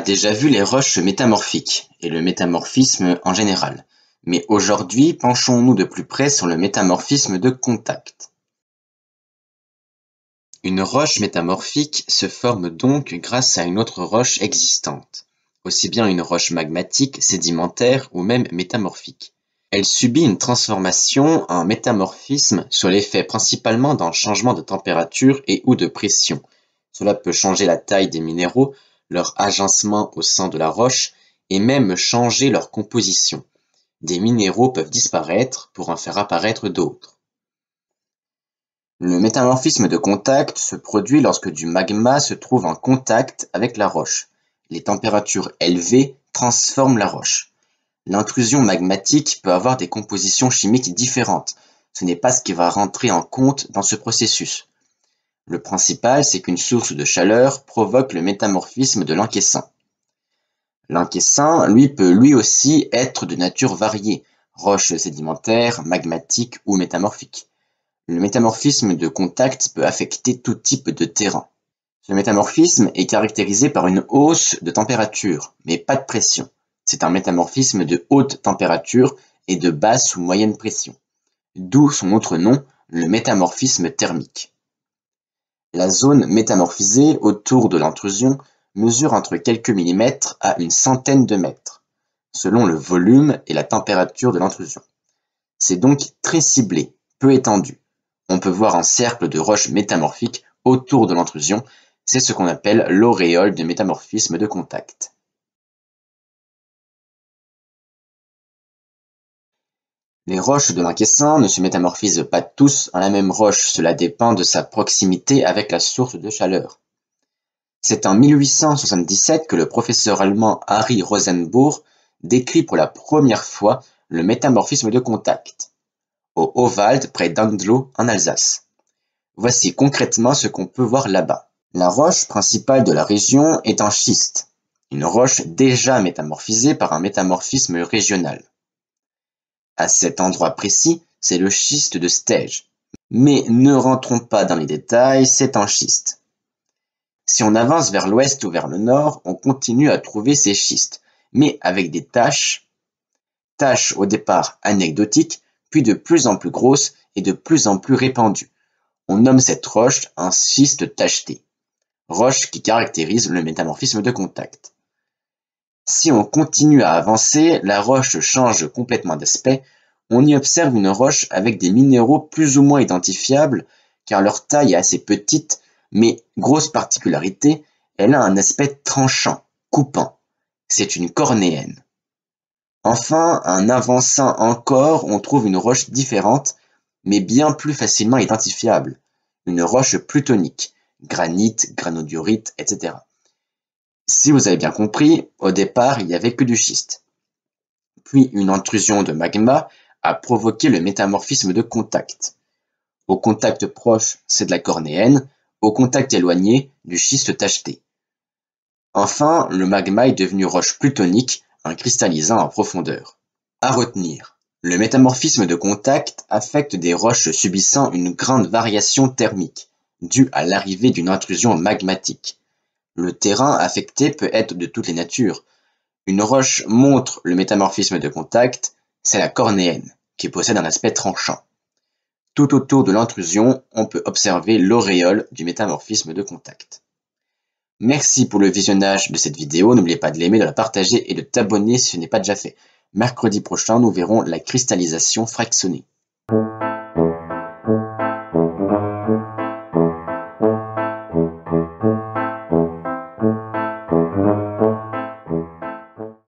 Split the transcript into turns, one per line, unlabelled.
déjà vu les roches métamorphiques et le métamorphisme en général, mais aujourd'hui penchons-nous de plus près sur le métamorphisme de contact. Une roche métamorphique se forme donc grâce à une autre roche existante, aussi bien une roche magmatique, sédimentaire ou même métamorphique. Elle subit une transformation en métamorphisme sur l'effet principalement d'un changement de température et ou de pression. Cela peut changer la taille des minéraux, leur agencement au sein de la roche et même changer leur composition. Des minéraux peuvent disparaître pour en faire apparaître d'autres. Le métamorphisme de contact se produit lorsque du magma se trouve en contact avec la roche. Les températures élevées transforment la roche. L'intrusion magmatique peut avoir des compositions chimiques différentes. Ce n'est pas ce qui va rentrer en compte dans ce processus. Le principal, c'est qu'une source de chaleur provoque le métamorphisme de l'encaissant. L'encaissant, lui, peut lui aussi être de nature variée, roche sédimentaire, magmatique ou métamorphique. Le métamorphisme de contact peut affecter tout type de terrain. Ce métamorphisme est caractérisé par une hausse de température, mais pas de pression. C'est un métamorphisme de haute température et de basse ou moyenne pression, d'où son autre nom, le métamorphisme thermique. La zone métamorphisée autour de l'intrusion mesure entre quelques millimètres à une centaine de mètres, selon le volume et la température de l'intrusion. C'est donc très ciblé, peu étendu. On peut voir un cercle de roches métamorphiques autour de l'intrusion, c'est ce qu'on appelle l'auréole de métamorphisme de contact. Les roches de l'encaissant ne se métamorphisent pas tous en la même roche, cela dépend de sa proximité avec la source de chaleur. C'est en 1877 que le professeur allemand Harry Rosenbourg décrit pour la première fois le métamorphisme de contact, au Hauwald près d'Andlau en Alsace. Voici concrètement ce qu'on peut voir là-bas. La roche principale de la région est un schiste, une roche déjà métamorphisée par un métamorphisme régional. À cet endroit précis, c'est le schiste de Stege. Mais ne rentrons pas dans les détails, c'est un schiste. Si on avance vers l'ouest ou vers le nord, on continue à trouver ces schistes, mais avec des taches au départ anecdotiques, puis de plus en plus grosses et de plus en plus répandues. On nomme cette roche un schiste tacheté, roche qui caractérise le métamorphisme de contact. Si on continue à avancer, la roche change complètement d'aspect. On y observe une roche avec des minéraux plus ou moins identifiables, car leur taille est assez petite, mais grosse particularité, elle a un aspect tranchant, coupant. C'est une cornéenne. Enfin, en avançant encore, on trouve une roche différente, mais bien plus facilement identifiable, une roche plutonique, granit, granodiorite, etc. Si vous avez bien compris, au départ, il n'y avait que du schiste. Puis une intrusion de magma a provoqué le métamorphisme de contact. Au contact proche, c'est de la cornéenne, au contact éloigné, du schiste tacheté. Enfin, le magma est devenu roche plutonique en cristallisant en profondeur. À retenir, le métamorphisme de contact affecte des roches subissant une grande variation thermique, due à l'arrivée d'une intrusion magmatique. Le terrain affecté peut être de toutes les natures. Une roche montre le métamorphisme de contact, c'est la cornéenne, qui possède un aspect tranchant. Tout autour de l'intrusion, on peut observer l'auréole du métamorphisme de contact. Merci pour le visionnage de cette vidéo, n'oubliez pas de l'aimer, de la partager et de t'abonner si ce n'est pas déjà fait. Mercredi prochain, nous verrons la cristallisation fractionnée.